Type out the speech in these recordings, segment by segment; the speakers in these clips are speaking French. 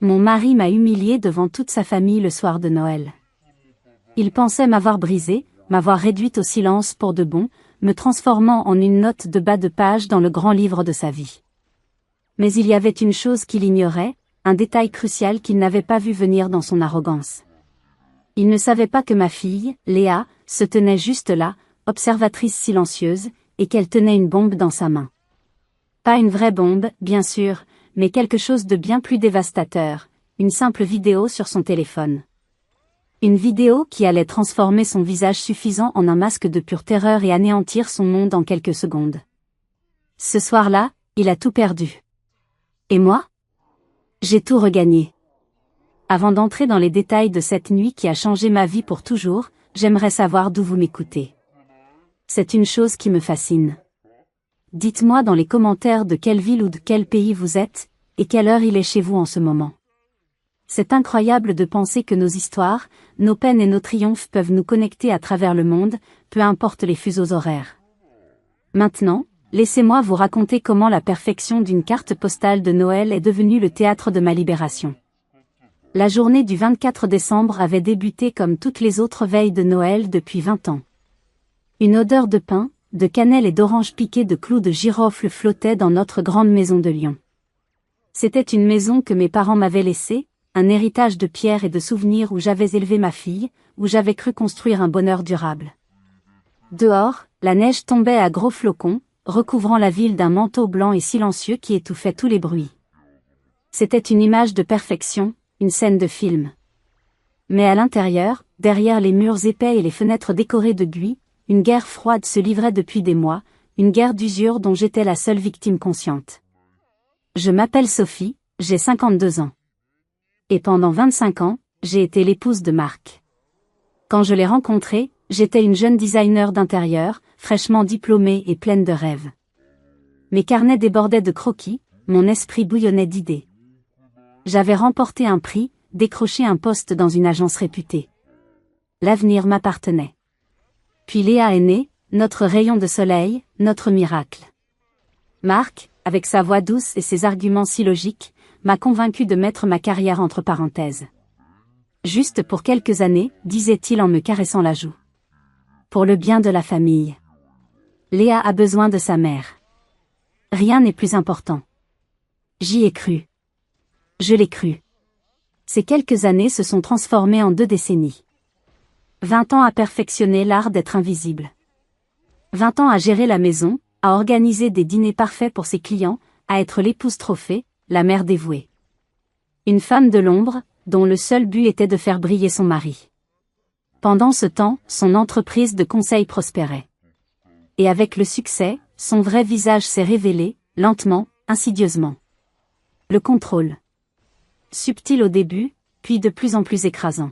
Mon mari m'a humiliée devant toute sa famille le soir de Noël. Il pensait m'avoir brisée, m'avoir réduite au silence pour de bon, me transformant en une note de bas de page dans le grand livre de sa vie. Mais il y avait une chose qu'il ignorait, un détail crucial qu'il n'avait pas vu venir dans son arrogance. Il ne savait pas que ma fille, Léa, se tenait juste là, observatrice silencieuse, et qu'elle tenait une bombe dans sa main. Pas une vraie bombe, bien sûr, mais quelque chose de bien plus dévastateur, une simple vidéo sur son téléphone. Une vidéo qui allait transformer son visage suffisant en un masque de pure terreur et anéantir son monde en quelques secondes. Ce soir-là, il a tout perdu. Et moi? J'ai tout regagné. Avant d'entrer dans les détails de cette nuit qui a changé ma vie pour toujours, j'aimerais savoir d'où vous m'écoutez. C'est une chose qui me fascine. Dites-moi dans les commentaires de quelle ville ou de quel pays vous êtes, et quelle heure il est chez vous en ce moment. C'est incroyable de penser que nos histoires, nos peines et nos triomphes peuvent nous connecter à travers le monde, peu importe les fuseaux horaires. Maintenant, laissez-moi vous raconter comment la perfection d'une carte postale de Noël est devenue le théâtre de ma libération. La journée du 24 décembre avait débuté comme toutes les autres veilles de Noël depuis 20 ans. Une odeur de pain, de cannelle et d'orange piquée de clous de girofle flottait dans notre grande maison de Lyon. C'était une maison que mes parents m'avaient laissée, un héritage de pierres et de souvenirs où j'avais élevé ma fille, où j'avais cru construire un bonheur durable. Dehors, la neige tombait à gros flocons, recouvrant la ville d'un manteau blanc et silencieux qui étouffait tous les bruits. C'était une image de perfection, une scène de film. Mais à l'intérieur, derrière les murs épais et les fenêtres décorées de buis, une guerre froide se livrait depuis des mois, une guerre d'usure dont j'étais la seule victime consciente. Je m'appelle Sophie, j'ai 52 ans. Et pendant 25 ans, j'ai été l'épouse de Marc. Quand je l'ai rencontré, j'étais une jeune designer d'intérieur, fraîchement diplômée et pleine de rêves. Mes carnets débordaient de croquis, mon esprit bouillonnait d'idées. J'avais remporté un prix, décroché un poste dans une agence réputée. L'avenir m'appartenait. Puis Léa est née, notre rayon de soleil, notre miracle. Marc, avec sa voix douce et ses arguments si logiques, m'a convaincu de mettre ma carrière entre parenthèses. Juste pour quelques années, disait-il en me caressant la joue. Pour le bien de la famille. Léa a besoin de sa mère. Rien n'est plus important. J'y ai cru. Je l'ai cru. Ces quelques années se sont transformées en 2 décennies. 20 ans à perfectionner l'art d'être invisible. 20 ans à gérer la maison, à organiser des dîners parfaits pour ses clients, à être l'épouse trophée, la mère dévouée. Une femme de l'ombre, dont le seul but était de faire briller son mari. Pendant ce temps, son entreprise de conseil prospérait. Et avec le succès, son vrai visage s'est révélé, lentement, insidieusement. Le contrôle. Subtil au début, puis de plus en plus écrasant.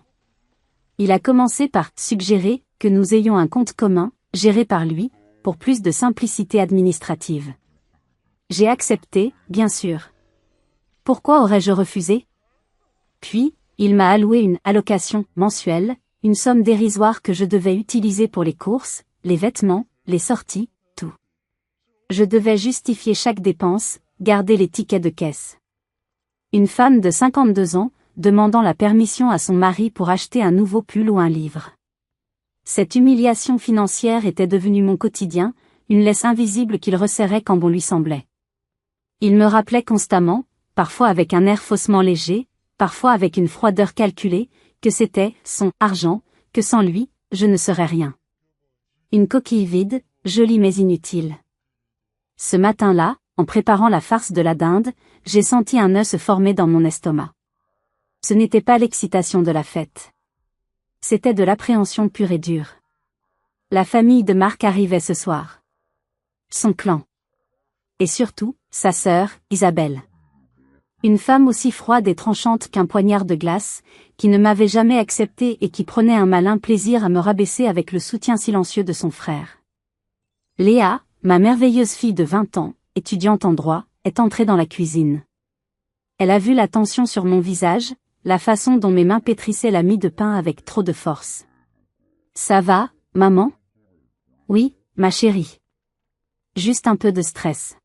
Il a commencé par suggérer que nous ayons un compte commun, géré par lui, pour plus de simplicité administrative. J'ai accepté, bien sûr. Pourquoi aurais-je refusé? Puis, il m'a alloué une allocation mensuelle, une somme dérisoire que je devais utiliser pour les courses, les vêtements, les sorties, tout. Je devais justifier chaque dépense, garder les tickets de caisse. Une femme de 52 ans, demandant la permission à son mari pour acheter un nouveau pull ou un livre. Cette humiliation financière était devenue mon quotidien, une laisse invisible qu'il resserrait quand bon lui semblait. Il me rappelait constamment, parfois avec un air faussement léger, parfois avec une froideur calculée, que c'était son argent, que sans lui, je ne serais rien. Une coquille vide, jolie mais inutile. Ce matin-là, en préparant la farce de la dinde, j'ai senti un œuf se former dans mon estomac. Ce n'était pas l'excitation de la fête. C'était de l'appréhension pure et dure. La famille de Marc arrivait ce soir. Son clan. Et surtout, sa sœur, Isabelle. Une femme aussi froide et tranchante qu'un poignard de glace, qui ne m'avait jamais accepté et qui prenait un malin plaisir à me rabaisser avec le soutien silencieux de son frère. Léa, ma merveilleuse fille de 20 ans, étudiante en droit, est entrée dans la cuisine. Elle a vu la tension sur mon visage, la façon dont mes mains pétrissaient la mie de pain avec trop de force. « Ça va, maman ?»« Oui, ma chérie. Juste un peu de stress.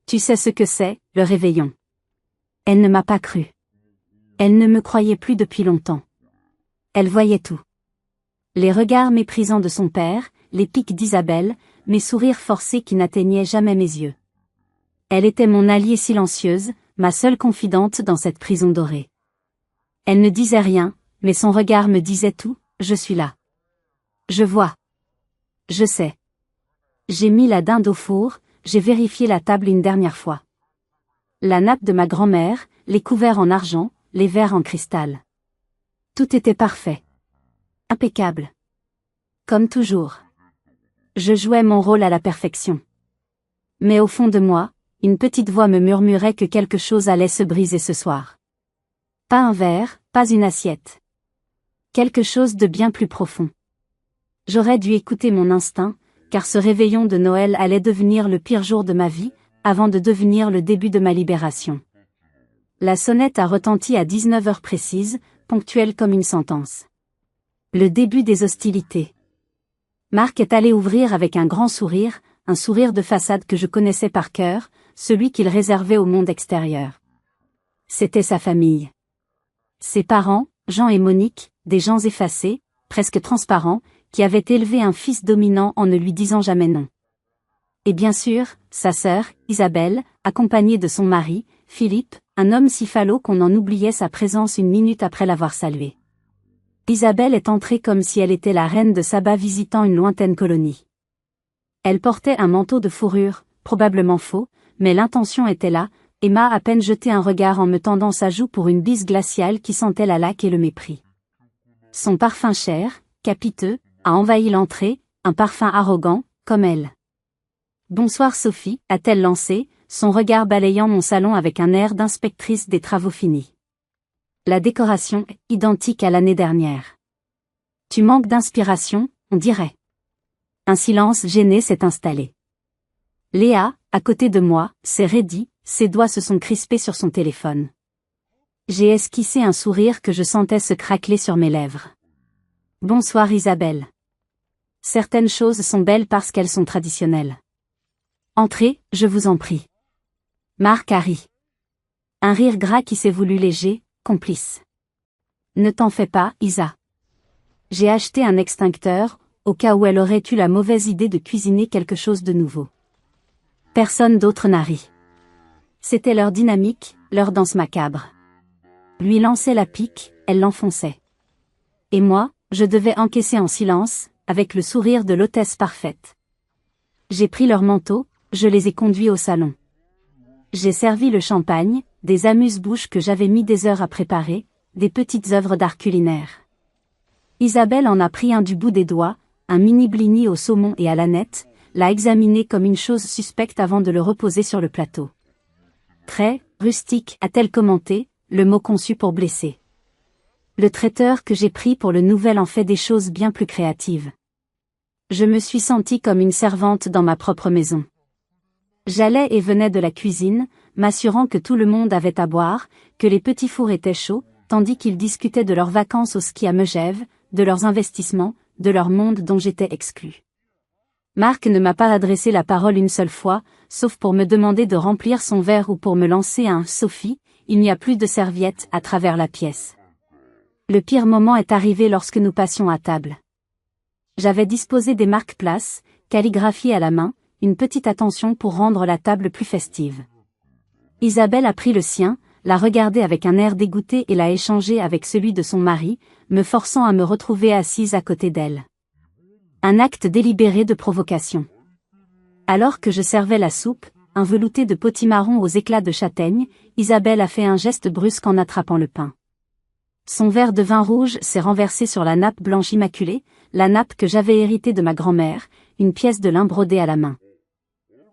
Tu sais ce que c'est, le réveillon. » Elle ne m'a pas cru. Elle ne me croyait plus depuis longtemps. Elle voyait tout. Les regards méprisants de son père, les piques d'Isabelle, mes sourires forcés qui n'atteignaient jamais mes yeux. Elle était mon alliée silencieuse, ma seule confidente dans cette prison dorée. Elle ne disait rien, mais son regard me disait tout, je suis là. Je vois. Je sais. J'ai mis la dinde au four, j'ai vérifié la table une dernière fois. La nappe de ma grand-mère, les couverts en argent, les verres en cristal. Tout était parfait. Impeccable. Comme toujours. Je jouais mon rôle à la perfection. Mais au fond de moi, une petite voix me murmurait que quelque chose allait se briser ce soir. Pas un verre, pas une assiette. Quelque chose de bien plus profond. J'aurais dû écouter mon instinct, car ce réveillon de Noël allait devenir le pire jour de ma vie, avant de devenir le début de ma libération. La sonnette a retenti à 19 heures précises, ponctuelle comme une sentence. Le début des hostilités. Marc est allé ouvrir avec un grand sourire, un sourire de façade que je connaissais par cœur, celui qu'il réservait au monde extérieur. C'était sa famille. Ses parents, Jean et Monique, des gens effacés, presque transparents, qui avaient élevé un fils dominant en ne lui disant jamais non. Et bien sûr, sa sœur, Isabelle, accompagnée de son mari, Philippe, un homme si falot qu'on en oubliait sa présence une minute après l'avoir salué. Isabelle est entrée comme si elle était la reine de Saba visitant une lointaine colonie. Elle portait un manteau de fourrure, probablement faux, mais l'intention était là, et m'a à peine jeté un regard en me tendant sa joue pour une bise glaciale qui sentait la laque et le mépris. Son parfum cher, capiteux, a envahi l'entrée, un parfum arrogant, comme elle. « Bonsoir Sophie », a-t-elle lancé, son regard balayant mon salon avec un air d'inspectrice des travaux finis. La décoration est identique à l'année dernière. Tu manques d'inspiration, on dirait. Un silence gêné s'est installé. Léa, à côté de moi, s'est raidie, ses doigts se sont crispés sur son téléphone. J'ai esquissé un sourire que je sentais se craqueler sur mes lèvres. Bonsoir Isabelle. Certaines choses sont belles parce qu'elles sont traditionnelles. Entrez, je vous en prie. Marc a ri. Un rire gras qui s'est voulu léger, complice. Ne t'en fais pas, Isa. J'ai acheté un extincteur, au cas où elle aurait eu la mauvaise idée de cuisiner quelque chose de nouveau. Personne d'autre n'a ri. C'était leur dynamique, leur danse macabre. Lui lançait la pique, elle l'enfonçait. Et moi, je devais encaisser en silence, avec le sourire de l'hôtesse parfaite. J'ai pris leur manteau, je les ai conduits au salon. J'ai servi le champagne, des amuse-bouches que j'avais mis des heures à préparer, des petites œuvres d'art culinaire. Isabelle en a pris un du bout des doigts, un mini blini au saumon et à l'aneth, l'a examiné comme une chose suspecte avant de le reposer sur le plateau. Très rustique, a-t-elle commenté, le mot conçu pour blesser. Le traiteur que j'ai pris pour le nouvel en fait des choses bien plus créatives. Je me suis sentie comme une servante dans ma propre maison. J'allais et venais de la cuisine, m'assurant que tout le monde avait à boire, que les petits fours étaient chauds, tandis qu'ils discutaient de leurs vacances au ski à Megève, de leurs investissements, de leur monde dont j'étais exclue. Marc ne m'a pas adressé la parole une seule fois, sauf pour me demander de remplir son verre ou pour me lancer un « Sophie, il n'y a plus de serviettes » à travers la pièce. Le pire moment est arrivé lorsque nous passions à table. J'avais disposé des marque-places, calligraphiées à la main, une petite attention pour rendre la table plus festive. Isabelle a pris le sien, l'a regardé avec un air dégoûté et l'a échangé avec celui de son mari, me forçant à me retrouver assise à côté d'elle. Un acte délibéré de provocation. Alors que je servais la soupe, un velouté de potimarron aux éclats de châtaigne, Isabelle a fait un geste brusque en attrapant le pain. Son verre de vin rouge s'est renversé sur la nappe blanche immaculée, la nappe que j'avais héritée de ma grand-mère, une pièce de lin brodée à la main.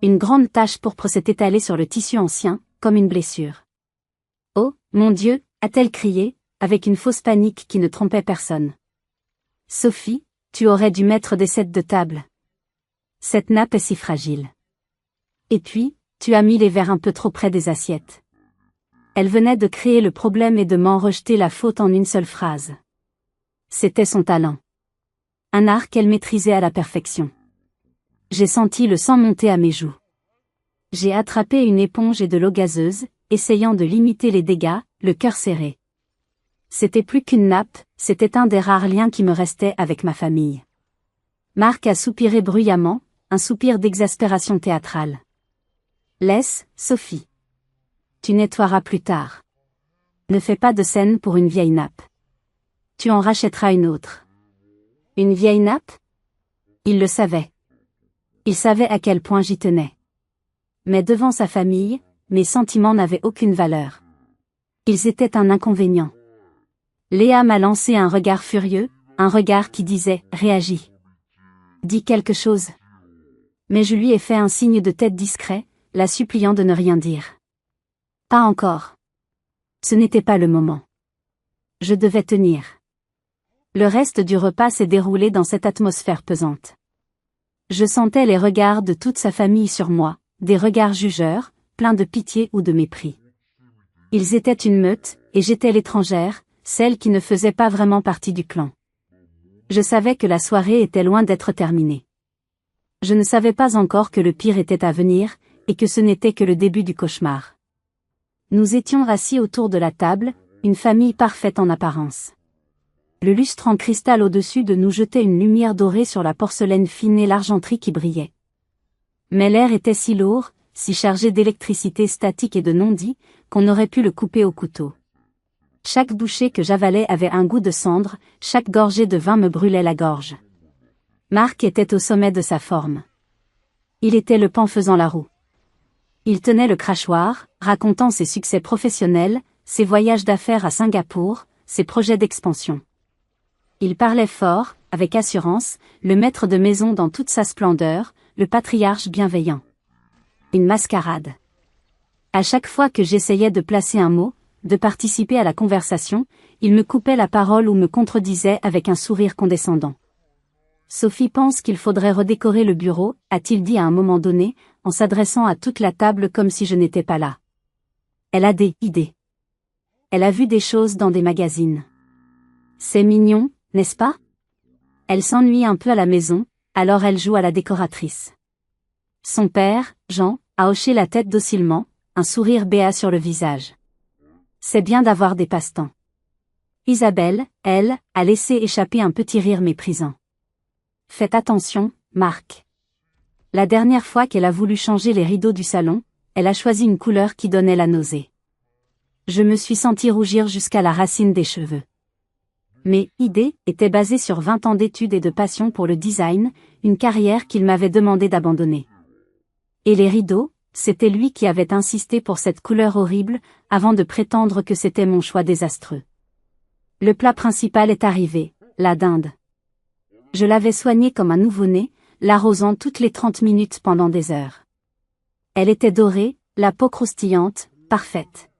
Une grande tache pourpre s'est étalée sur le tissu ancien, comme une blessure. « Oh, mon Dieu !» a-t-elle crié, avec une fausse panique qui ne trompait personne. « Sophie, tu aurais dû mettre des sets de table. Cette nappe est si fragile. Et puis, tu as mis les verres un peu trop près des assiettes. » Elle venait de créer le problème et de m'en rejeter la faute en une seule phrase. C'était son talent. Un art qu'elle maîtrisait à la perfection. J'ai senti le sang monter à mes joues. J'ai attrapé une éponge et de l'eau gazeuse, essayant de limiter les dégâts, le cœur serré. C'était plus qu'une nappe, c'était un des rares liens qui me restaient avec ma famille. Marc a soupiré bruyamment, un soupir d'exaspération théâtrale. Laisse, Sophie. Tu nettoieras plus tard. Ne fais pas de scène pour une vieille nappe. Tu en rachèteras une autre. Une vieille nappe? Il le savait. Il savait à quel point j'y tenais. Mais devant sa famille, mes sentiments n'avaient aucune valeur. Ils étaient un inconvénient. Léa m'a lancé un regard furieux, un regard qui disait « Réagis. Dis quelque chose. » Mais je lui ai fait un signe de tête discret, la suppliant de ne rien dire. Pas encore. Ce n'était pas le moment. Je devais tenir. Le reste du repas s'est déroulé dans cette atmosphère pesante. Je sentais les regards de toute sa famille sur moi, des regards jugeurs, pleins de pitié ou de mépris. Ils étaient une meute, et j'étais l'étrangère, celle qui ne faisait pas vraiment partie du clan. Je savais que la soirée était loin d'être terminée. Je ne savais pas encore que le pire était à venir, et que ce n'était que le début du cauchemar. Nous étions assis autour de la table, une famille parfaite en apparence. Le lustre en cristal au-dessus de nous jetait une lumière dorée sur la porcelaine fine et l'argenterie qui brillait. Mais l'air était si lourd, si chargé d'électricité statique et de non-dit, qu'on aurait pu le couper au couteau. Chaque bouchée que j'avalais avait un goût de cendre, chaque gorgée de vin me brûlait la gorge. Marc était au sommet de sa forme. Il était le paon faisant la roue. Il tenait le crachoir, racontant ses succès professionnels, ses voyages d'affaires à Singapour, ses projets d'expansion. Il parlait fort, avec assurance, le maître de maison dans toute sa splendeur, le patriarche bienveillant. Une mascarade. À chaque fois que j'essayais de placer un mot, de participer à la conversation, il me coupait la parole ou me contredisait avec un sourire condescendant. Sophie pense qu'il faudrait redécorer le bureau, a-t-il dit à un moment donné, en s'adressant à toute la table comme si je n'étais pas là. Elle a des idées. Elle a vu des choses dans des magazines. C'est mignon, n'est-ce pas? Elle s'ennuie un peu à la maison, alors elle joue à la décoratrice. Son père, Jean, a hoché la tête docilement, un sourire béat sur le visage. C'est bien d'avoir des passe-temps. Isabelle, elle, a laissé échapper un petit rire méprisant. Faites attention, Marc. La dernière fois qu'elle a voulu changer les rideaux du salon, elle a choisi une couleur qui donnait la nausée. Je me suis senti rougir jusqu'à la racine des cheveux. Mes idées étaient basées sur 20 ans d'études et de passion pour le design, une carrière qu'il m'avait demandé d'abandonner. Et les rideaux, c'était lui qui avait insisté pour cette couleur horrible, avant de prétendre que c'était mon choix désastreux. Le plat principal est arrivé, la dinde. Je l'avais soignée comme un nouveau-né, l'arrosant toutes les 30 minutes pendant des heures. Elle était dorée, la peau croustillante, parfaite.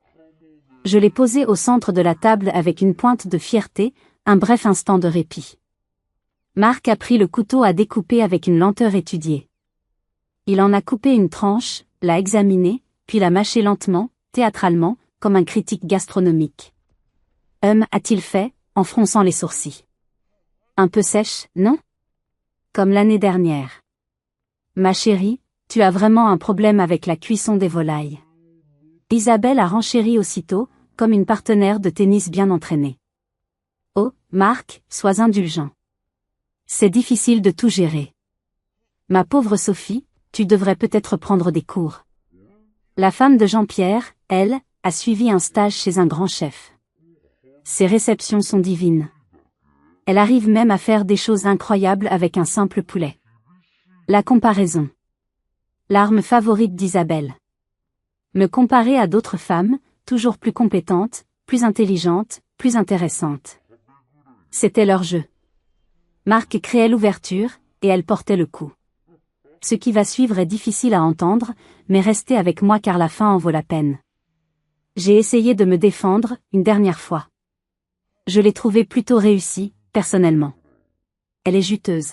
Je l'ai posée au centre de la table avec une pointe de fierté, un bref instant de répit. Marc a pris le couteau à découper avec une lenteur étudiée. Il en a coupé une tranche, l'a examinée, puis l'a mâché lentement, théâtralement, comme un critique gastronomique. A-t-il fait, en fronçant les sourcils. Un peu sèche, non? Comme l'année dernière. Ma chérie, tu as vraiment un problème avec la cuisson des volailles. Isabelle a renchéri aussitôt, comme une partenaire de tennis bien entraînée. Oh, Marc, sois indulgent. C'est difficile de tout gérer. Ma pauvre Sophie, tu devrais peut-être prendre des cours. La femme de Jean-Pierre, elle, a suivi un stage chez un grand chef. Ses réceptions sont divines. Elle arrive même à faire des choses incroyables avec un simple poulet. La comparaison. L'arme favorite d'Isabelle. Me comparer à d'autres femmes, toujours plus compétentes, plus intelligentes, plus intéressantes. C'était leur jeu. Marc créait l'ouverture, et elle portait le coup. Ce qui va suivre est difficile à entendre, mais restez avec moi car la fin en vaut la peine. J'ai essayé de me défendre, une dernière fois. Je l'ai trouvée plutôt réussie, personnellement. Elle est juteuse.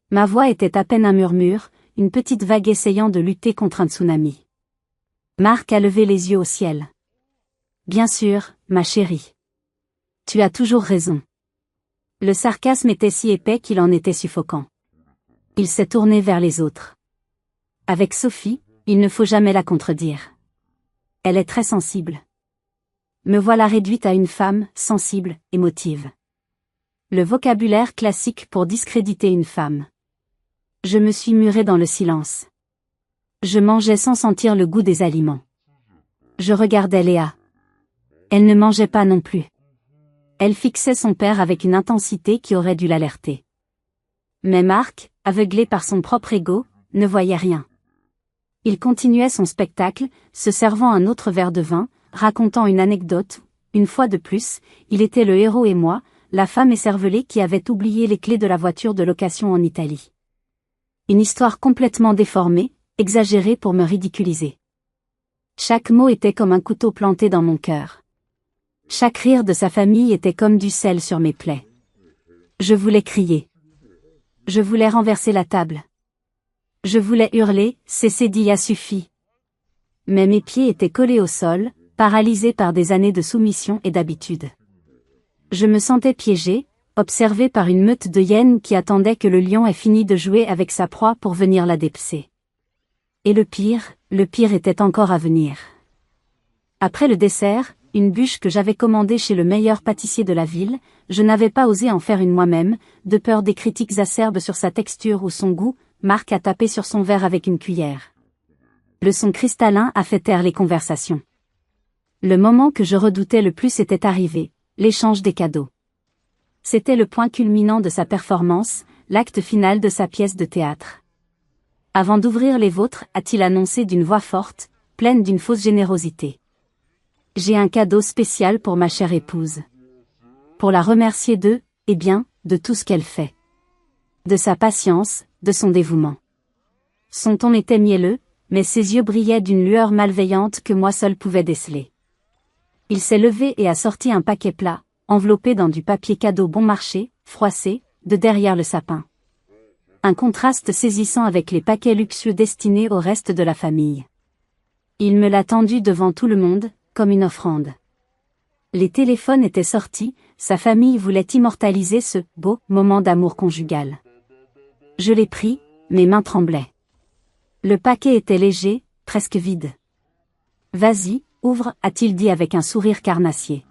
Ma voix était à peine un murmure, une petite vague essayant de lutter contre un tsunami. Marc a levé les yeux au ciel. Bien sûr, ma chérie. Tu as toujours raison. Le sarcasme était si épais qu'il en était suffocant. Il s'est tourné vers les autres. Avec Sophie, il ne faut jamais la contredire. Elle est très sensible. Me voilà réduite à une femme, sensible, émotive. Le vocabulaire classique pour discréditer une femme. Je me suis murée dans le silence. Je mangeais sans sentir le goût des aliments. Je regardais Léa. Elle ne mangeait pas non plus. Elle fixait son père avec une intensité qui aurait dû l'alerter. Mais Marc, aveuglé par son propre ego, ne voyait rien. Il continuait son spectacle, se servant un autre verre de vin, racontant une anecdote. Une fois de plus, il était le héros et moi, la femme écervelée qui avait oublié les clés de la voiture de location en Italie. Une histoire complètement déformée, exagérée pour me ridiculiser. Chaque mot était comme un couteau planté dans mon cœur. Chaque rire de sa famille était comme du sel sur mes plaies. Je voulais crier. Je voulais renverser la table. Je voulais hurler, cessez d'y a suffi. Mais mes pieds étaient collés au sol, paralysés par des années de soumission et d'habitude. Je me sentais piégée, observée par une meute de hyènes qui attendait que le lion ait fini de jouer avec sa proie pour venir la dépecer. Et le pire était encore à venir. Après le dessert, une bûche que j'avais commandée chez le meilleur pâtissier de la ville, je n'avais pas osé en faire une moi-même, de peur des critiques acerbes sur sa texture ou son goût. Marc a tapé sur son verre avec une cuillère. Le son cristallin a fait taire les conversations. Le moment que je redoutais le plus était arrivé, l'échange des cadeaux. C'était le point culminant de sa performance, l'acte final de sa pièce de théâtre. Avant d'ouvrir les vôtres, a-t-il annoncé d'une voix forte, pleine d'une fausse générosité. J'ai un cadeau spécial pour ma chère épouse. Pour la remercier de tout ce qu'elle fait. De sa patience, de son dévouement. Son ton était mielleux, mais ses yeux brillaient d'une lueur malveillante que moi seul pouvais déceler. Il s'est levé et a sorti un paquet plat, enveloppé dans du papier cadeau bon marché, froissé, de derrière le sapin. Un contraste saisissant avec les paquets luxueux destinés au reste de la famille. Il me l'a tendu devant tout le monde, comme une offrande. Les téléphones étaient sortis, sa famille voulait immortaliser ce beau moment d'amour conjugal. Je l'ai pris, mes mains tremblaient. Le paquet était léger, presque vide. Vas-y, ouvre, a-t-il dit avec un sourire carnassier.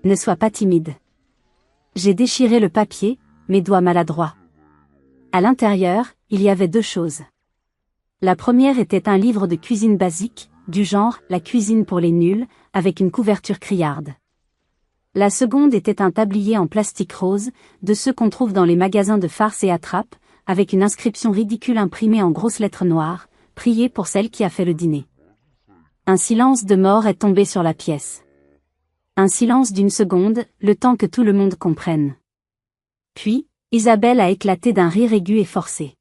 Ne sois pas timide. J'ai déchiré le papier, mes doigts maladroits. À l'intérieur, il y avait 2 choses. La première était un livre de cuisine basique, du genre « La cuisine pour les nuls », avec une couverture criarde. La seconde était un tablier en plastique rose, de ceux qu'on trouve dans les magasins de farce et attrape, avec une inscription ridicule imprimée en grosses lettres noires, « Priez pour celle qui a fait le dîner ». Un silence de mort est tombé sur la pièce. Un silence d'1 seconde, le temps que tout le monde comprenne. Puis, Isabelle a éclaté d'un rire aigu et forcé.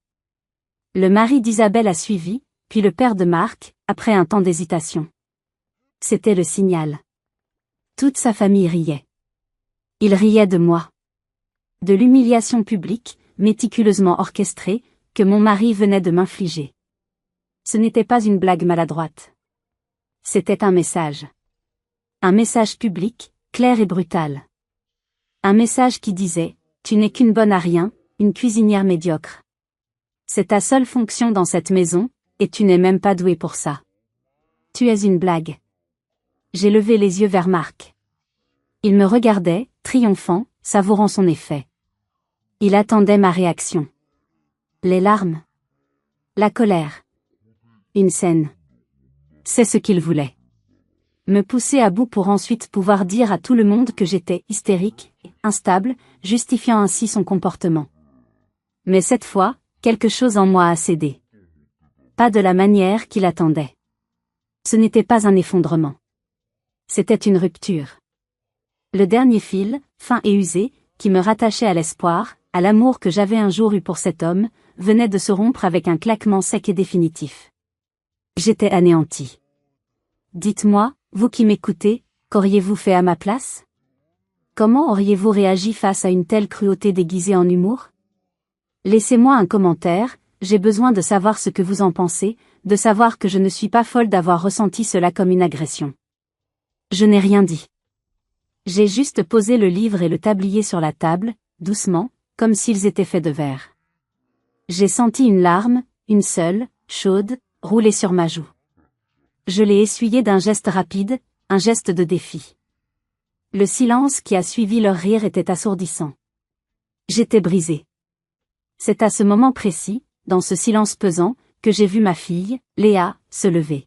Le mari d'Isabelle a suivi, puis le père de Marc, après un temps d'hésitation. C'était le signal. Toute sa famille riait. Il riait de moi. De l'humiliation publique, méticuleusement orchestrée, que mon mari venait de m'infliger. Ce n'était pas une blague maladroite. C'était un message. Un message public, clair et brutal. Un message qui disait, tu n'es qu'une bonne à rien, une cuisinière médiocre. C'est ta seule fonction dans cette maison, et tu n'es même pas douée pour ça. Tu es une blague. J'ai levé les yeux vers Marc. Il me regardait, triomphant, savourant son effet. Il attendait ma réaction. Les larmes. La colère. Une scène. C'est ce qu'il voulait. Me pousser à bout pour ensuite pouvoir dire à tout le monde que j'étais hystérique, instable, justifiant ainsi son comportement. Mais cette fois, quelque chose en moi a cédé. Pas de la manière qu'il attendait. Ce n'était pas un effondrement. C'était une rupture. Le dernier fil, fin et usé, qui me rattachait à l'espoir, à l'amour que j'avais un jour eu pour cet homme, venait de se rompre avec un claquement sec et définitif. J'étais anéantie. Dites-moi, vous qui m'écoutez, qu'auriez-vous fait à ma place? Comment auriez-vous réagi face à une telle cruauté déguisée en humour? Laissez-moi un commentaire, j'ai besoin de savoir ce que vous en pensez, de savoir que je ne suis pas folle d'avoir ressenti cela comme une agression. Je n'ai rien dit. J'ai juste posé le livre et le tablier sur la table, doucement, comme s'ils étaient faits de verre. J'ai senti une larme, une seule, chaude, rouler sur ma joue. Je l'ai essuyée d'un geste rapide, un geste de défi. Le silence qui a suivi leur rire était assourdissant. J'étais brisée. C'est à ce moment précis, dans ce silence pesant, que j'ai vu ma fille, Léa, se lever.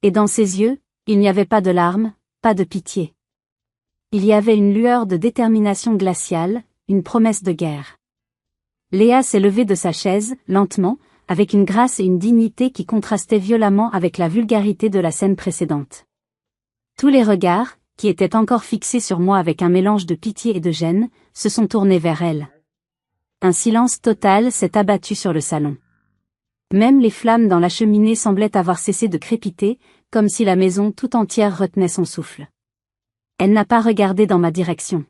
Et dans ses yeux, il n'y avait pas de larmes, pas de pitié. Il y avait une lueur de détermination glaciale, une promesse de guerre. Léa s'est levée de sa chaise, lentement, avec une grâce et une dignité qui contrastaient violemment avec la vulgarité de la scène précédente. Tous les regards, qui étaient encore fixés sur moi avec un mélange de pitié et de gêne, se sont tournés vers elle. Un silence total s'est abattu sur le salon. Même les flammes dans la cheminée semblaient avoir cessé de crépiter, comme si la maison tout entière retenait son souffle. Elle n'a pas regardé dans ma direction.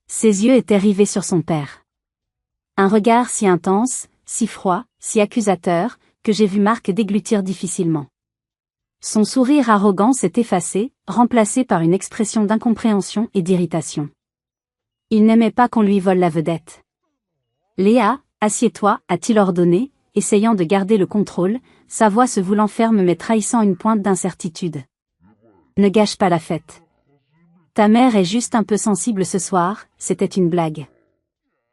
Ses yeux étaient rivés sur son père. Un regard si intense, si froid, si accusateur, que j'ai vu Marc déglutir difficilement. Son sourire arrogant s'est effacé, remplacé par une expression d'incompréhension et d'irritation. Il n'aimait pas qu'on lui vole la vedette. « Léa, assieds-toi » a-t-il ordonné, essayant de garder le contrôle, sa voix se voulant ferme mais trahissant une pointe d'incertitude. « Ne gâche pas la fête. Ta mère est juste un peu sensible ce soir, c'était une blague. »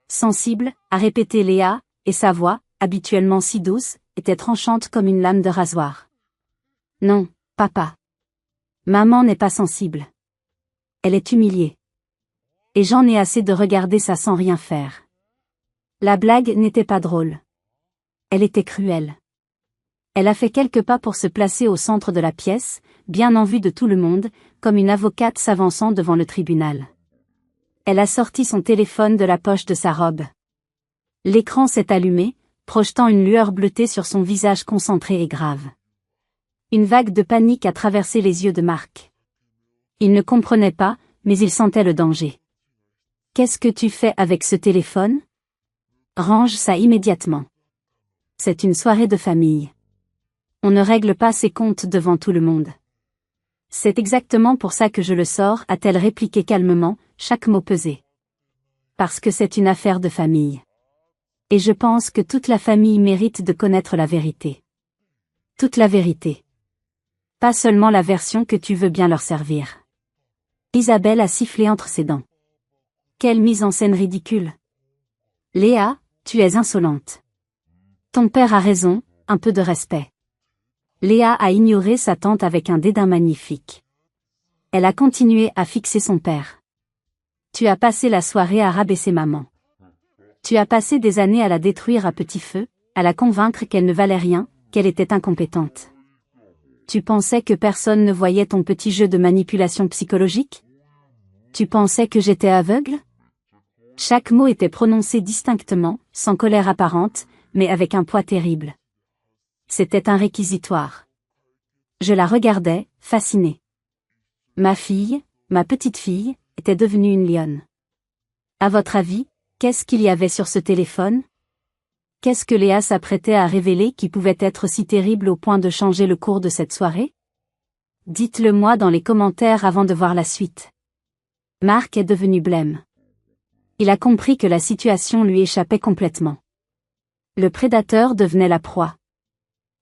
Sensible, a répété Léa, et sa voix, habituellement si douce, était tranchante comme une lame de rasoir. Non, papa. Maman n'est pas sensible. Elle est humiliée. Et j'en ai assez de regarder ça sans rien faire. La blague n'était pas drôle. Elle était cruelle. Elle a fait quelques pas pour se placer au centre de la pièce, bien en vue de tout le monde, comme une avocate s'avançant devant le tribunal. Elle a sorti son téléphone de la poche de sa robe. L'écran s'est allumé, projetant une lueur bleutée sur son visage concentré et grave. Une vague de panique a traversé les yeux de Marc. Il ne comprenait pas, mais il sentait le danger. « Qu'est-ce que tu fais avec ce téléphone ? Range ça immédiatement. C'est une soirée de famille. On ne règle pas ses comptes devant tout le monde. » C'est exactement pour ça que je le sors, a-t-elle répliqué calmement, chaque mot pesé. Parce que c'est une affaire de famille. Et je pense que toute la famille mérite de connaître la vérité. Toute la vérité. Pas seulement la version que tu veux bien leur servir. Isabelle a sifflé entre ses dents. Quelle mise en scène ridicule. Léa, tu es insolente. Ton père a raison, un peu de respect. Léa a ignoré sa tante avec un dédain magnifique. Elle a continué à fixer son père. Tu as passé la soirée à rabaisser maman. Tu as passé des années à la détruire à petit feu, à la convaincre qu'elle ne valait rien, qu'elle était incompétente. Tu pensais que personne ne voyait ton petit jeu de manipulation psychologique ? Tu pensais que j'étais aveugle ? Chaque mot était prononcé distinctement, sans colère apparente, mais avec un poids terrible. C'était un réquisitoire. Je la regardais, fascinée. Ma fille, ma petite fille, était devenue une lionne. À votre avis, qu'est-ce qu'il y avait sur ce téléphone ? Qu'est-ce que Léa s'apprêtait à révéler qui pouvait être si terrible au point de changer le cours de cette soirée ? Dites-le moi dans les commentaires avant de voir la suite. Marc est devenu blême. Il a compris que la situation lui échappait complètement. Le prédateur devenait la proie.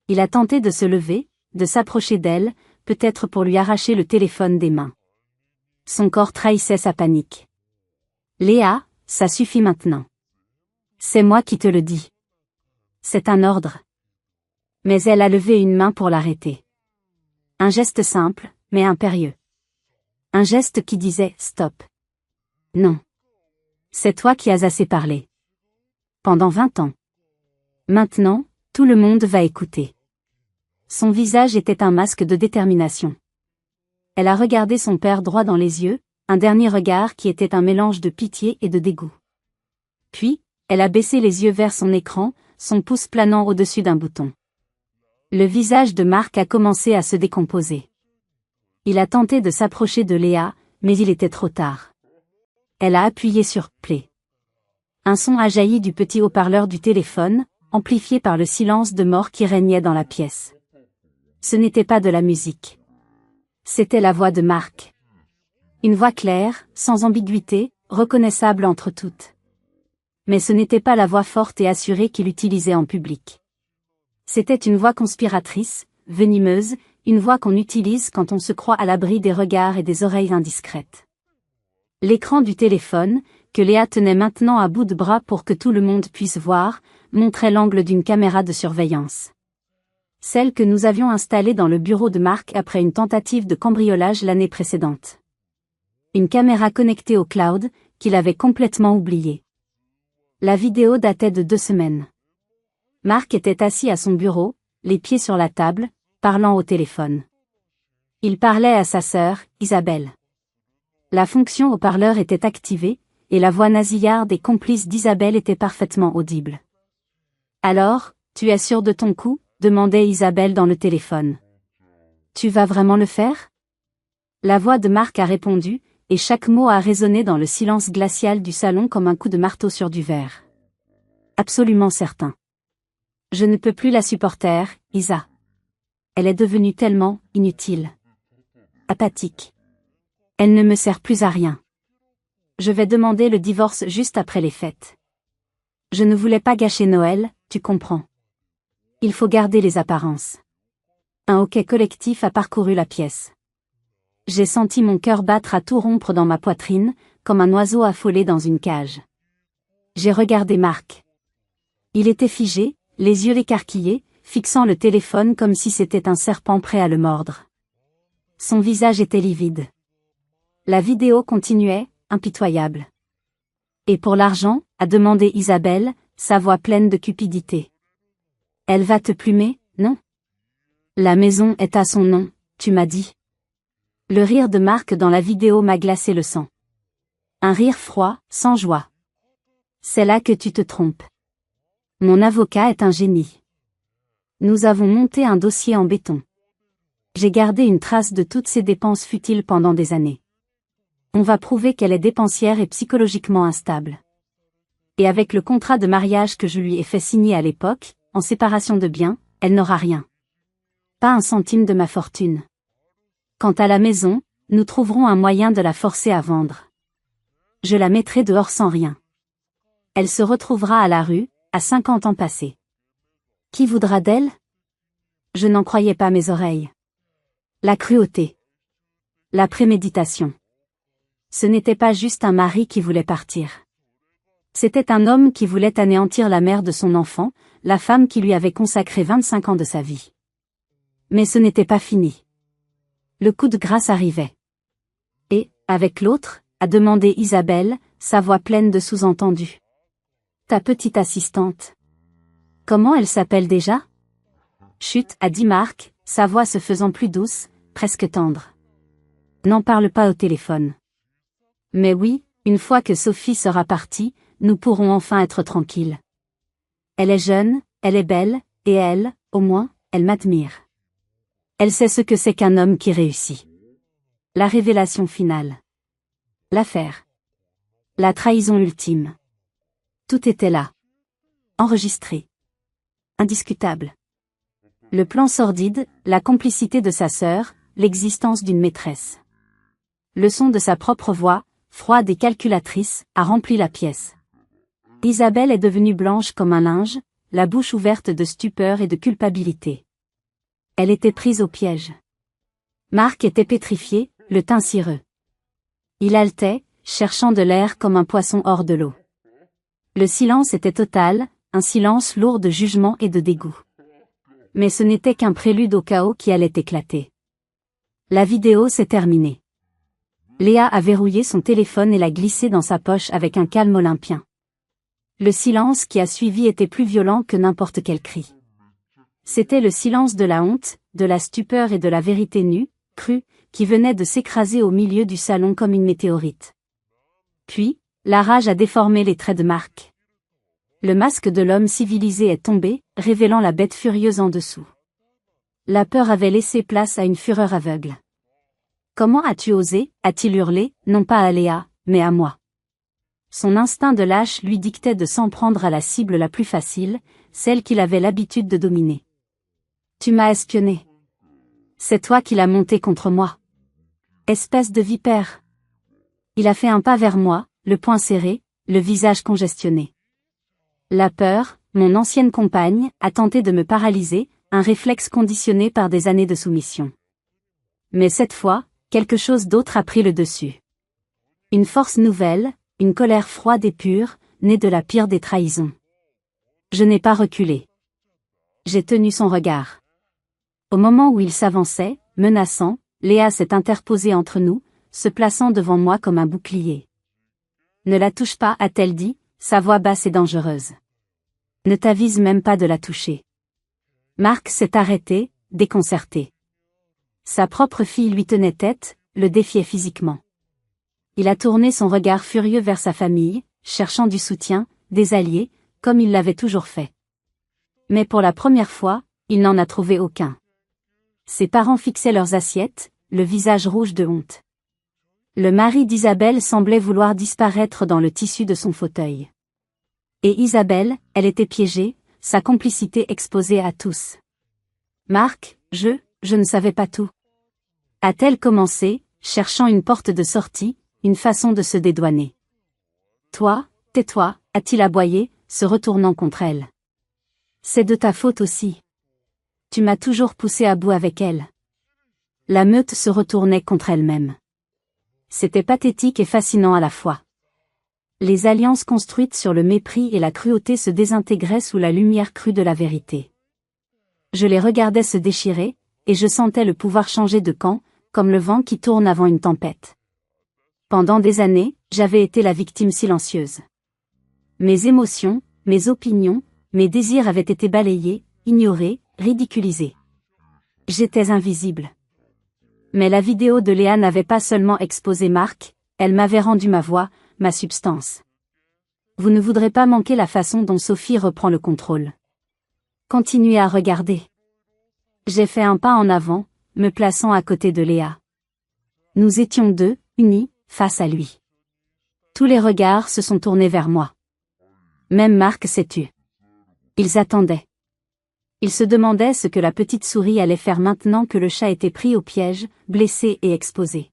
Il a tenté de se lever, de s'approcher d'elle, peut-être pour lui arracher le téléphone des mains. Son corps trahissait sa panique. Léa, ça suffit maintenant. C'est moi qui te le dis. C'est un ordre. Mais elle a levé une main pour l'arrêter. Un geste simple, mais impérieux. Un geste qui disait « stop ». Non. C'est toi qui as assez parlé. Pendant 20 ans. Maintenant, tout le monde va écouter. Son visage était un masque de détermination. Elle a regardé son père droit dans les yeux, un dernier regard qui était un mélange de pitié et de dégoût. Puis, elle a baissé les yeux vers son écran, son pouce planant au-dessus d'un bouton. Le visage de Marc a commencé à se décomposer. Il a tenté de s'approcher de Léa, mais il était trop tard. Elle a appuyé sur « play ». Un son a jailli du petit haut-parleur du téléphone, amplifié par le silence de mort qui régnait dans la pièce. Ce n'était pas de la musique. C'était la voix de Marc. Une voix claire, sans ambiguïté, reconnaissable entre toutes. Mais ce n'était pas la voix forte et assurée qu'il utilisait en public. C'était une voix conspiratrice, venimeuse, une voix qu'on utilise quand on se croit à l'abri des regards et des oreilles indiscrètes. L'écran du téléphone, que Léa tenait maintenant à bout de bras pour que tout le monde puisse voir, montrait l'angle d'une caméra de surveillance. Celle que nous avions installée dans le bureau de Mark après une tentative de cambriolage l'année précédente. Une caméra connectée au cloud, qu'il avait complètement oubliée. La vidéo datait de 2 semaines. Mark était assis à son bureau, les pieds sur la table, parlant au téléphone. Il parlait à sa sœur, Isabelle. La fonction haut-parleur était activée, et la voix nasillarde et complice d'Isabelle était parfaitement audible. « Alors, tu es sûr de ton coup ?» demandait Isabelle dans le téléphone. « Tu vas vraiment le faire ?» La voix de Mark a répondu, et chaque mot a résonné dans le silence glacial du salon comme un coup de marteau sur du verre. Absolument certain. Je ne peux plus la supporter, Isa. Elle est devenue tellement inutile. Apathique. Elle ne me sert plus à rien. Je vais demander le divorce juste après les fêtes. Je ne voulais pas gâcher Noël, tu comprends. Il faut garder les apparences. Un hoquet collectif a parcouru la pièce. J'ai senti mon cœur battre à tout rompre dans ma poitrine, comme un oiseau affolé dans une cage. J'ai regardé Mark. Il était figé, les yeux écarquillés, fixant le téléphone comme si c'était un serpent prêt à le mordre. Son visage était livide. La vidéo continuait, impitoyable. « Et pour l'argent ?» a demandé Isabelle, sa voix pleine de cupidité. « Elle va te plumer, non ? La maison est à son nom, tu m'as dit. » Le rire de Mark dans la vidéo m'a glacé le sang. Un rire froid, sans joie. C'est là que tu te trompes. Mon avocat est un génie. Nous avons monté un dossier en béton. J'ai gardé une trace de toutes ces dépenses futiles pendant des années. On va prouver qu'elle est dépensière et psychologiquement instable. Et avec le contrat de mariage que je lui ai fait signer à l'époque, en séparation de biens, elle n'aura rien. Pas un centime de ma fortune. Quant à la maison, nous trouverons un moyen de la forcer à vendre. Je la mettrai dehors sans rien. Elle se retrouvera à la rue, à 50 ans passés. Qui voudra d'elle ? Je n'en croyais pas mes oreilles. La cruauté. La préméditation. Ce n'était pas juste un mari qui voulait partir. C'était un homme qui voulait anéantir la mère de son enfant, la femme qui lui avait consacré 25 ans de sa vie. Mais ce n'était pas fini. Le coup de grâce arrivait. Et, avec l'autre, a demandé Isabelle, sa voix pleine de sous-entendus. Ta petite assistante. Comment elle s'appelle déjà ? Chut, a dit Mark, sa voix se faisant plus douce, presque tendre. N'en parle pas au téléphone. Mais oui, une fois que Sophie sera partie, nous pourrons enfin être tranquilles. Elle est jeune, elle est belle, et elle, au moins, elle m'admire. Elle sait ce que c'est qu'un homme qui réussit. La révélation finale. L'affaire. La trahison ultime. Tout était là. Enregistré. Indiscutable. Le plan sordide, la complicité de sa sœur, l'existence d'une maîtresse. Le son de sa propre voix, froide et calculatrice, a rempli la pièce. Isabelle est devenue blanche comme un linge, la bouche ouverte de stupeur et de culpabilité. Elle était prise au piège. Mark était pétrifié, le teint cireux. Il haletait, cherchant de l'air comme un poisson hors de l'eau. Le silence était total, un silence lourd de jugement et de dégoût. Mais ce n'était qu'un prélude au chaos qui allait éclater. La vidéo s'est terminée. Léa a verrouillé son téléphone et l'a glissé dans sa poche avec un calme olympien. Le silence qui a suivi était plus violent que n'importe quel cri. C'était le silence de la honte, de la stupeur et de la vérité nue, crue, qui venait de s'écraser au milieu du salon comme une météorite. Puis, la rage a déformé les traits de Mark. Le masque de l'homme civilisé est tombé, révélant la bête furieuse en dessous. La peur avait laissé place à une fureur aveugle. « Comment as-tu osé ?» a-t-il hurlé, non pas à Léa, mais à moi. Son instinct de lâche lui dictait de s'en prendre à la cible la plus facile, celle qu'il avait l'habitude de dominer. « Tu m'as espionné. C'est toi qui l'as monté contre moi. Espèce de vipère. » Il a fait un pas vers moi, le poing serré, le visage congestionné. La peur, mon ancienne compagne, a tenté de me paralyser, un réflexe conditionné par des années de soumission. Mais cette fois, quelque chose d'autre a pris le dessus. Une force nouvelle, une colère froide et pure, née de la pire des trahisons. Je n'ai pas reculé. J'ai tenu son regard. Au moment où il s'avançait, menaçant, Léa s'est interposée entre nous, se plaçant devant moi comme un bouclier. Ne la touche pas, a-t-elle dit, sa voix basse et dangereuse. Ne t'avise même pas de la toucher. Marc s'est arrêté, déconcerté. Sa propre fille lui tenait tête, le défiait physiquement. Il a tourné son regard furieux vers sa famille, cherchant du soutien, des alliés, comme il l'avait toujours fait. Mais pour la première fois, il n'en a trouvé aucun. Ses parents fixaient leurs assiettes, le visage rouge de honte. Le mari d'Isabelle semblait vouloir disparaître dans le tissu de son fauteuil. Et Isabelle, elle était piégée, sa complicité exposée à tous. Marc, je ne savais pas tout. A-t-elle commencé, cherchant une porte de sortie, une façon de se dédouaner. Toi, tais-toi, a-t-il aboyé, se retournant contre elle. C'est de ta faute aussi. Tu m'as toujours poussé à bout avec elle. La meute se retournait contre elle-même. C'était pathétique et fascinant à la fois. Les alliances construites sur le mépris et la cruauté se désintégraient sous la lumière crue de la vérité. Je les regardais se déchirer, et je sentais le pouvoir changer de camp, comme le vent qui tourne avant une tempête. Pendant des années, j'avais été la victime silencieuse. Mes émotions, mes opinions, mes désirs avaient été balayés, ignorés, ridiculisés. J'étais invisible. Mais la vidéo de Léa n'avait pas seulement exposé Marc, elle m'avait rendu ma voix, ma substance. Vous ne voudrez pas manquer la façon dont Sophie reprend le contrôle. Continuez à regarder. J'ai fait un pas en avant, me plaçant à côté de Léa. Nous étions deux, unis, face à lui. Tous les regards se sont tournés vers moi. Même Marc s'est tu. Ils attendaient. Ils se demandaient ce que la petite souris allait faire maintenant que le chat était pris au piège, blessé et exposé.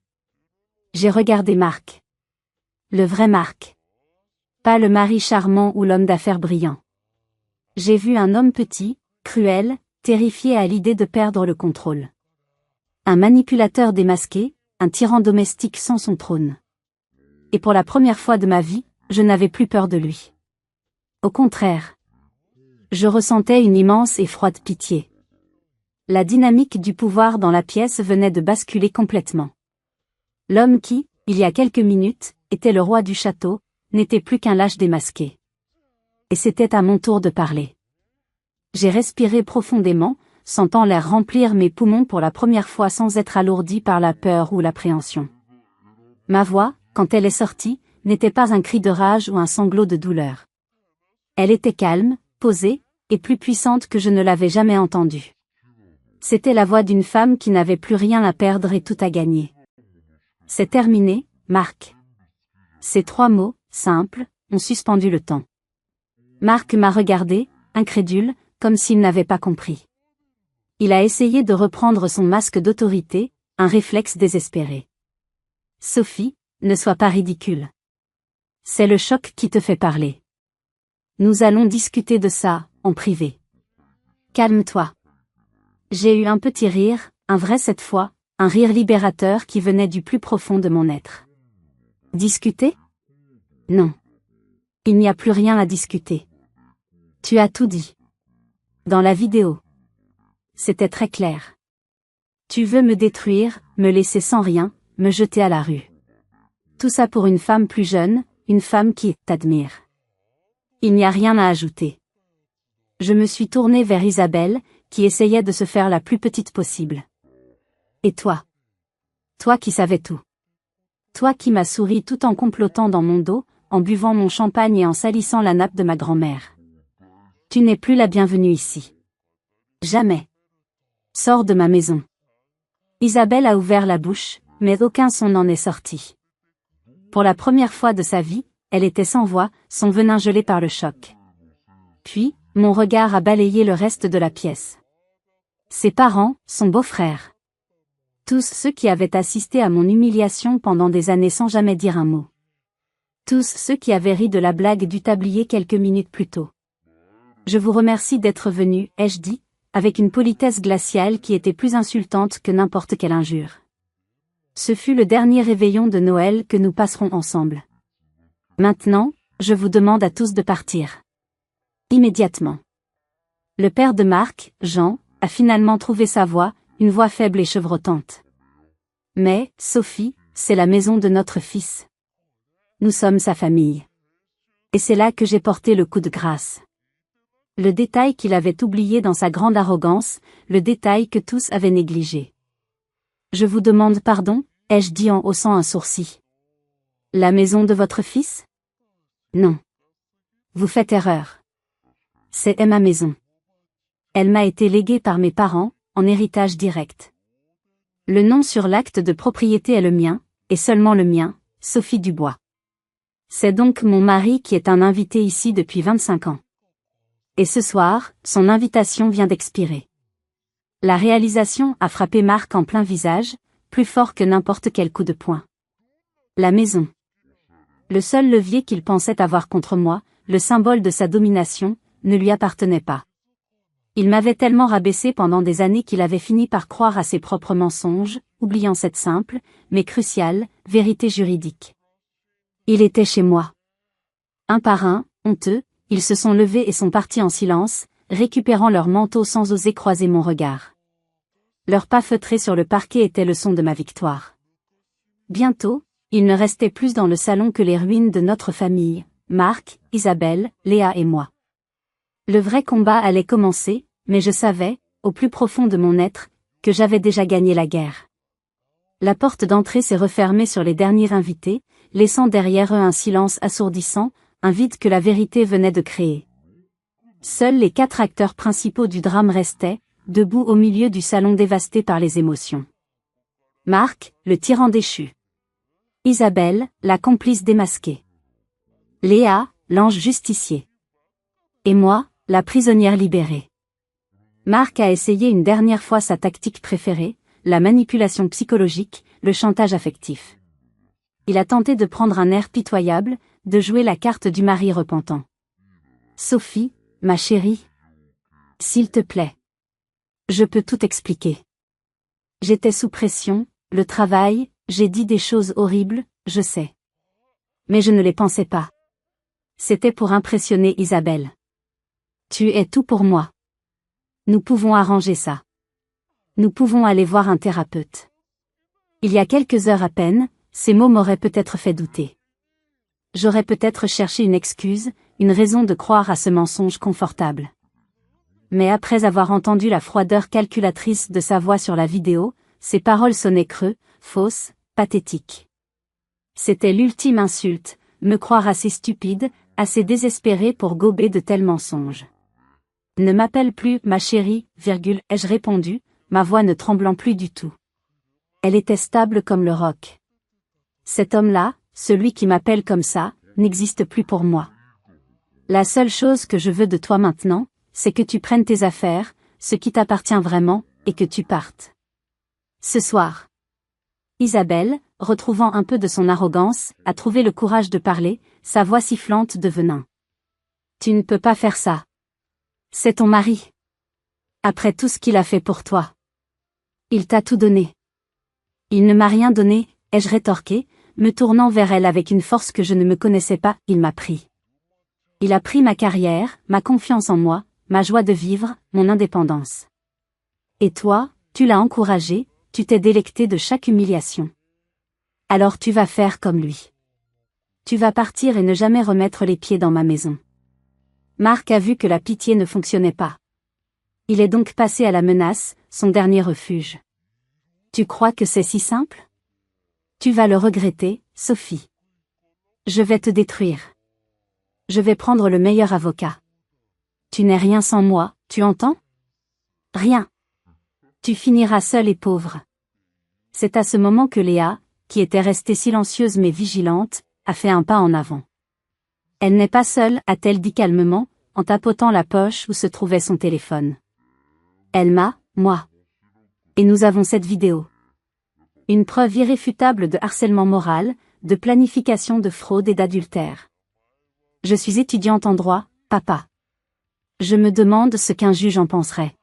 J'ai regardé Marc. Le vrai Marc. Pas le mari charmant ou l'homme d'affaires brillant. J'ai vu un homme petit, cruel, terrifié à l'idée de perdre le contrôle. Un manipulateur démasqué, un tyran domestique sans son trône. Et pour la première fois de ma vie, je n'avais plus peur de lui. Au contraire. Je ressentais une immense et froide pitié. La dynamique du pouvoir dans la pièce venait de basculer complètement. L'homme qui, il y a quelques minutes, était le roi du château, n'était plus qu'un lâche démasqué. Et c'était à mon tour de parler. J'ai respiré profondément, sentant l'air remplir mes poumons pour la première fois sans être alourdi par la peur ou l'appréhension. Ma voix, quand elle est sortie, n'était pas un cri de rage ou un sanglot de douleur. Elle était calme, posée, et plus puissante que je ne l'avais jamais entendue. C'était la voix d'une femme qui n'avait plus rien à perdre et tout à gagner. C'est terminé, Marc. Ces 3 mots, simples, ont suspendu le temps. Marc m'a regardé, incrédule, comme s'il n'avait pas compris. Il a essayé de reprendre son masque d'autorité, un réflexe désespéré. Sophie, ne sois pas ridicule. C'est le choc qui te fait parler. Nous allons discuter de ça, en privé. Calme-toi. J'ai eu un petit rire, un vrai cette fois, un rire libérateur qui venait du plus profond de mon être. Discuter? Non. Il n'y a plus rien à discuter. Tu as tout dit. Dans la vidéo. C'était très clair. Tu veux me détruire, me laisser sans rien, me jeter à la rue. Tout ça pour une femme plus jeune, une femme qui t'admire. Il n'y a rien à ajouter. Je me suis tournée vers Isabelle, qui essayait de se faire la plus petite possible. Et toi? Toi qui savais tout. Toi qui m'as souri tout en complotant dans mon dos, en buvant mon champagne et en salissant la nappe de ma grand-mère. Tu n'es plus la bienvenue ici. Jamais. Sors de ma maison. Isabelle a ouvert la bouche, mais aucun son n'en est sorti. Pour la première fois de sa vie, elle était sans voix, son venin gelé par le choc. Puis, mon regard a balayé le reste de la pièce. Ses parents, son beau-frère. Tous ceux qui avaient assisté à mon humiliation pendant des années sans jamais dire un mot. Tous ceux qui avaient ri de la blague du tablier quelques minutes plus tôt. Je vous remercie d'être venu, ai-je dit, avec une politesse glaciale qui était plus insultante que n'importe quelle injure. Ce fut le dernier réveillon de Noël que nous passerons ensemble. Maintenant, je vous demande à tous de partir. Immédiatement. Le père de Marc, Jean, a finalement trouvé sa voix, une voix faible et chevrotante. Mais, Sophie, c'est la maison de notre fils. Nous sommes sa famille. Et c'est là que j'ai porté le coup de grâce. Le détail qu'il avait oublié dans sa grande arrogance, le détail que tous avaient négligé. Je vous demande pardon, ai-je dit en haussant un sourcil. La maison de votre fils? Non. Vous faites erreur. C'est ma maison. Elle m'a été léguée par mes parents, en héritage direct. Le nom sur l'acte de propriété est le mien, et seulement le mien, Sophie Dubois. C'est donc mon mari qui est un invité ici depuis 25 ans. Et ce soir, son invitation vient d'expirer. La réalisation a frappé Marc en plein visage, plus fort que n'importe quel coup de poing. La maison. Le seul levier qu'il pensait avoir contre moi, le symbole de sa domination, ne lui appartenait pas. Il m'avait tellement rabaissé pendant des années qu'il avait fini par croire à ses propres mensonges, oubliant cette simple, mais cruciale, vérité juridique. Il était chez moi. Un par un, honteux, ils se sont levés et sont partis en silence, récupérant leur manteau sans oser croiser mon regard. Leurs pas feutrés sur le parquet étaient le son de ma victoire. Bientôt, il ne restait plus dans le salon que les ruines de notre famille, Marc, Isabelle, Léa et moi. Le vrai combat allait commencer, mais je savais, au plus profond de mon être, que j'avais déjà gagné la guerre. La porte d'entrée s'est refermée sur les derniers invités, laissant derrière eux un silence assourdissant, un vide que la vérité venait de créer. Seuls les 4 acteurs principaux du drame restaient, debout au milieu du salon dévasté par les émotions. Marc, le tyran déchu. Isabelle, la complice démasquée. Léa, l'ange justicier. Et moi, la prisonnière libérée. Marc a essayé une dernière fois sa tactique préférée, la manipulation psychologique, le chantage affectif. Il a tenté de prendre un air pitoyable, de jouer la carte du mari repentant. Sophie, ma chérie. S'il te plaît. Je peux tout expliquer. J'étais sous pression, le travail, j'ai dit des choses horribles, je sais. Mais je ne les pensais pas. C'était pour impressionner Isabelle. Tu es tout pour moi. Nous pouvons arranger ça. Nous pouvons aller voir un thérapeute. Il y a quelques heures à peine, ces mots m'auraient peut-être fait douter. J'aurais peut-être cherché une excuse, une raison de croire à ce mensonge confortable. Mais après avoir entendu la froideur calculatrice de sa voix sur la vidéo, ses paroles sonnaient creux, fausses, pathétiques. C'était l'ultime insulte, me croire assez stupide, assez désespérée pour gober de tels mensonges. Ne m'appelle plus ma chérie, ai-je répondu, ma voix ne tremblant plus du tout. Elle était stable comme le roc. Cet homme-là, celui qui m'appelle comme ça, n'existe plus pour moi. La seule chose que je veux de toi maintenant, c'est que tu prennes tes affaires, ce qui t'appartient vraiment, et que tu partes. Ce soir. Isabelle, retrouvant un peu de son arrogance, a trouvé le courage de parler, sa voix sifflante de venin. Tu ne peux pas faire ça. C'est ton mari. Après tout ce qu'il a fait pour toi. Il t'a tout donné. Il ne m'a rien donné, ai-je rétorqué, me tournant vers elle avec une force que je ne me connaissais pas, il m'a pris. Il a pris ma carrière, ma confiance en moi, ma joie de vivre, mon indépendance. Et toi, tu l'as encouragé, tu t'es délecté de chaque humiliation. Alors tu vas faire comme lui. Tu vas partir et ne jamais remettre les pieds dans ma maison. Marc a vu que la pitié ne fonctionnait pas. Il est donc passé à la menace, son dernier refuge. Tu crois que c'est si simple? Tu vas le regretter, Sophie. Je vais te détruire. Je vais prendre le meilleur avocat. Tu n'es rien sans moi, tu entends? Rien. Tu finiras seule et pauvre. C'est à ce moment que Léa, qui était restée silencieuse mais vigilante, a fait un pas en avant. Elle n'est pas seule, a-t-elle dit calmement, en tapotant la poche où se trouvait son téléphone. Elle m'a, moi. Et nous avons cette vidéo. Une preuve irréfutable de harcèlement moral, de planification de fraude et d'adultère. Je suis étudiante en droit, papa. Je me demande ce qu'un juge en penserait.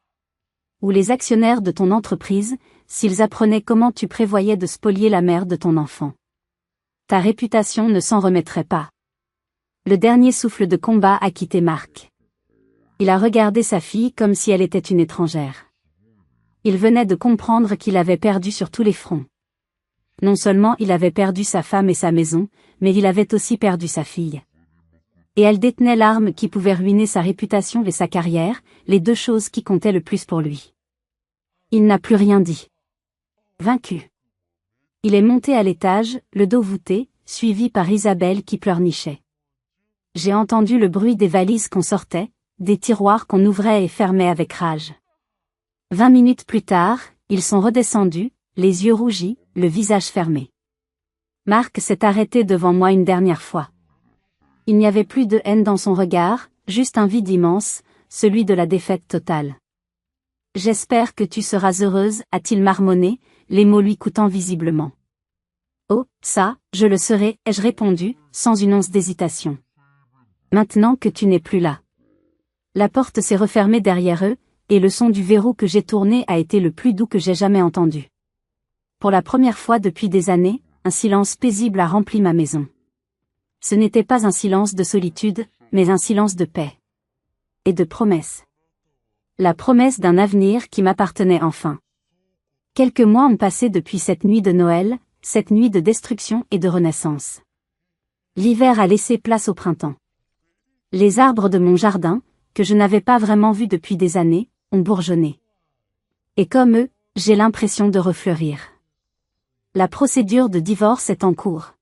Ou les actionnaires de ton entreprise, s'ils apprenaient comment tu prévoyais de spolier la mère de ton enfant. Ta réputation ne s'en remettrait pas. Le dernier souffle de combat a quitté Mark. Il a regardé sa fille comme si elle était une étrangère. Il venait de comprendre qu'il avait perdu sur tous les fronts. Non seulement il avait perdu sa femme et sa maison, mais il avait aussi perdu sa fille. Et elle détenait l'arme qui pouvait ruiner sa réputation et sa carrière, les deux choses qui comptaient le plus pour lui. Il n'a plus rien dit. Vaincu. Il est monté à l'étage, le dos voûté, suivi par Isabelle qui pleurnichait. J'ai entendu le bruit des valises qu'on sortait, des tiroirs qu'on ouvrait et fermait avec rage. 20 minutes plus tard, ils sont redescendus, les yeux rougis, le visage fermé. Mark s'est arrêté devant moi une dernière fois. Il n'y avait plus de haine dans son regard, juste un vide immense, celui de la défaite totale. « J'espère que tu seras heureuse », a-t-il marmonné, les mots lui coûtant visiblement. « Oh, ça, je le serai », ai-je répondu, sans une once d'hésitation. « Maintenant que tu n'es plus là. » La porte s'est refermée derrière eux, et le son du verrou que j'ai tourné a été le plus doux que j'ai jamais entendu. Pour la première fois depuis des années, un silence paisible a rempli ma maison. Ce n'était pas un silence de solitude, mais un silence de paix. Et de promesse. La promesse d'un avenir qui m'appartenait enfin. Quelques mois ont passé depuis cette nuit de Noël, cette nuit de destruction et de renaissance. L'hiver a laissé place au printemps. Les arbres de mon jardin, que je n'avais pas vraiment vus depuis des années, ont bourgeonné. Et comme eux, j'ai l'impression de refleurir. La procédure de divorce est en cours.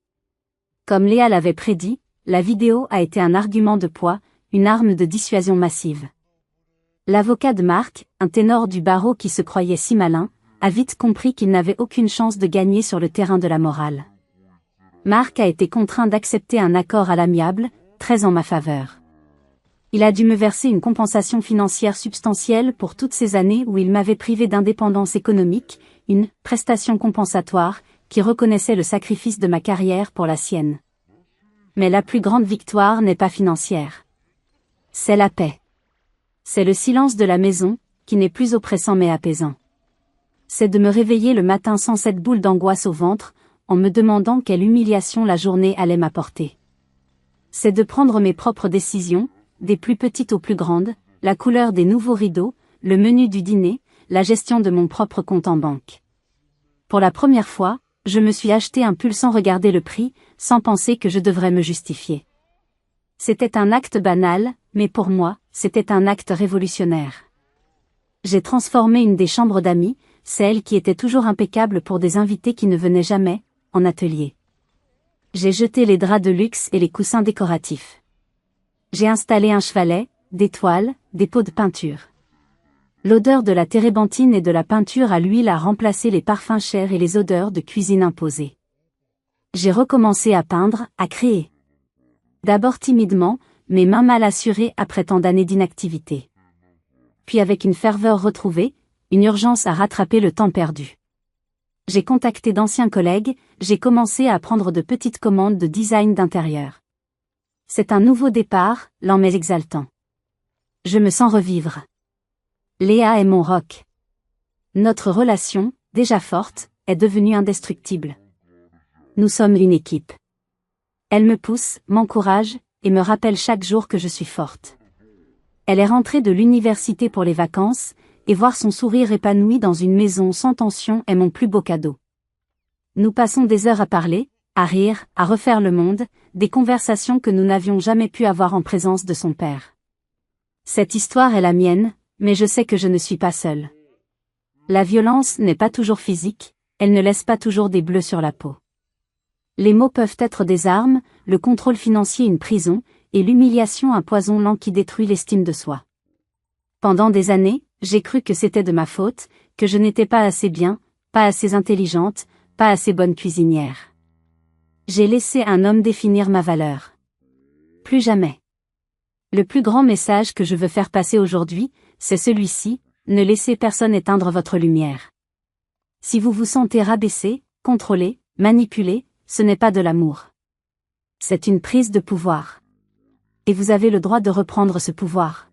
Comme Léa l'avait prédit, la vidéo a été un argument de poids, une arme de dissuasion massive. L'avocat de Mark, un ténor du barreau qui se croyait si malin, a vite compris qu'il n'avait aucune chance de gagner sur le terrain de la morale. Mark a été contraint d'accepter un accord à l'amiable, très en ma faveur. Il a dû me verser une compensation financière substantielle pour toutes ces années où il m'avait privé d'indépendance économique, une « prestation compensatoire » qui reconnaissait le sacrifice de ma carrière pour la sienne. Mais la plus grande victoire n'est pas financière. C'est la paix. C'est le silence de la maison, qui n'est plus oppressant mais apaisant. C'est de me réveiller le matin sans cette boule d'angoisse au ventre, en me demandant quelle humiliation la journée allait m'apporter. C'est de prendre mes propres décisions, des plus petites aux plus grandes, la couleur des nouveaux rideaux, le menu du dîner, la gestion de mon propre compte en banque. Pour la première fois, je me suis acheté un pull sans regarder le prix, sans penser que je devrais me justifier. C'était un acte banal, mais pour moi, c'était un acte révolutionnaire. J'ai transformé une des chambres d'amis, celle qui était toujours impeccable pour des invités qui ne venaient jamais, en atelier. J'ai jeté les draps de luxe et les coussins décoratifs. J'ai installé un chevalet, des toiles, des pots de peinture. L'odeur de la térébenthine et de la peinture à l'huile a remplacé les parfums chers et les odeurs de cuisine imposées. J'ai recommencé à peindre, à créer. D'abord timidement, mes mains mal assurées après tant d'années d'inactivité. Puis avec une ferveur retrouvée, une urgence à rattraper le temps perdu. J'ai contacté d'anciens collègues, j'ai commencé à prendre de petites commandes de design d'intérieur. C'est un nouveau départ, lent mais exaltant. Je me sens revivre. Léa est mon roc. Notre relation, déjà forte, est devenue indestructible. Nous sommes une équipe. Elle me pousse, m'encourage, et me rappelle chaque jour que je suis forte. Elle est rentrée de l'université pour les vacances, et voir son sourire épanoui dans une maison sans tension est mon plus beau cadeau. Nous passons des heures à parler, à rire, à refaire le monde, des conversations que nous n'avions jamais pu avoir en présence de son père. Cette histoire est la mienne, mais je sais que je ne suis pas seule. La violence n'est pas toujours physique, elle ne laisse pas toujours des bleus sur la peau. Les mots peuvent être des armes, le contrôle financier une prison, et l'humiliation un poison lent qui détruit l'estime de soi. Pendant des années, j'ai cru que c'était de ma faute, que je n'étais pas assez bien, pas assez intelligente, pas assez bonne cuisinière. J'ai laissé un homme définir ma valeur. Plus jamais. Le plus grand message que je veux faire passer aujourd'hui, c'est celui-ci, ne laissez personne éteindre votre lumière. Si vous vous sentez rabaissé, contrôlé, manipulé, ce n'est pas de l'amour. C'est une prise de pouvoir. Et vous avez le droit de reprendre ce pouvoir.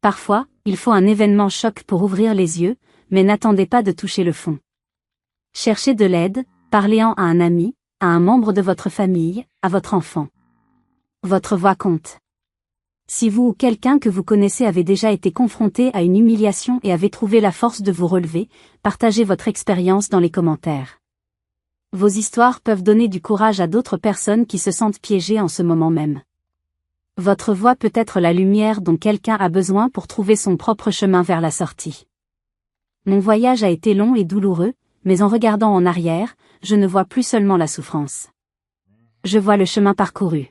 Parfois, il faut un événement choc pour ouvrir les yeux, mais n'attendez pas de toucher le fond. Cherchez de l'aide, parlez-en à un ami, à un membre de votre famille, à votre enfant. Votre voix compte. Si vous ou quelqu'un que vous connaissez avez déjà été confronté à une humiliation et avez trouvé la force de vous relever, partagez votre expérience dans les commentaires. Vos histoires peuvent donner du courage à d'autres personnes qui se sentent piégées en ce moment même. Votre voix peut être la lumière dont quelqu'un a besoin pour trouver son propre chemin vers la sortie. Mon voyage a été long et douloureux, mais en regardant en arrière, je ne vois plus seulement la souffrance. Je vois le chemin parcouru.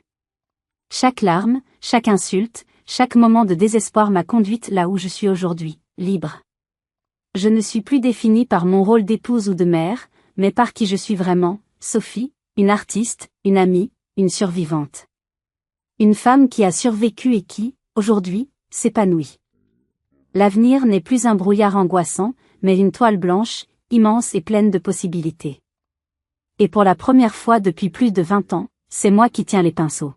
Chaque larme, chaque insulte, chaque moment de désespoir m'a conduite là où je suis aujourd'hui, libre. Je ne suis plus définie par mon rôle d'épouse ou de mère, mais par qui je suis vraiment, Sophie, une artiste, une amie, une survivante. Une femme qui a survécu et qui, aujourd'hui, s'épanouit. L'avenir n'est plus un brouillard angoissant, mais une toile blanche, immense et pleine de possibilités. Et pour la première fois depuis plus de 20 ans, c'est moi qui tiens les pinceaux.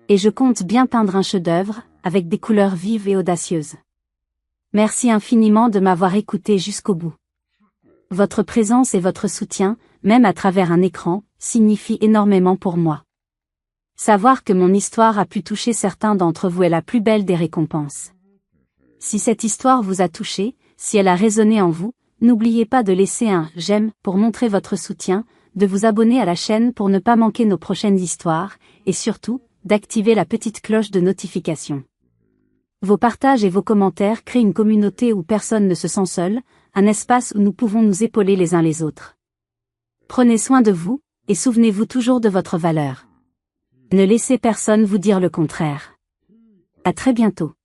Et je compte bien peindre un chef-d'œuvre, avec des couleurs vives et audacieuses. Merci infiniment de m'avoir écouté jusqu'au bout. Votre présence et votre soutien, même à travers un écran, signifient énormément pour moi. Savoir que mon histoire a pu toucher certains d'entre vous est la plus belle des récompenses. Si cette histoire vous a touché, si elle a résonné en vous, n'oubliez pas de laisser un « j'aime » pour montrer votre soutien, de vous abonner à la chaîne pour ne pas manquer nos prochaines histoires, et surtout, d'activer la petite cloche de notification. Vos partages et vos commentaires créent une communauté où personne ne se sent seul, un espace où nous pouvons nous épauler les uns les autres. Prenez soin de vous, et souvenez-vous toujours de votre valeur. Ne laissez personne vous dire le contraire. À très bientôt.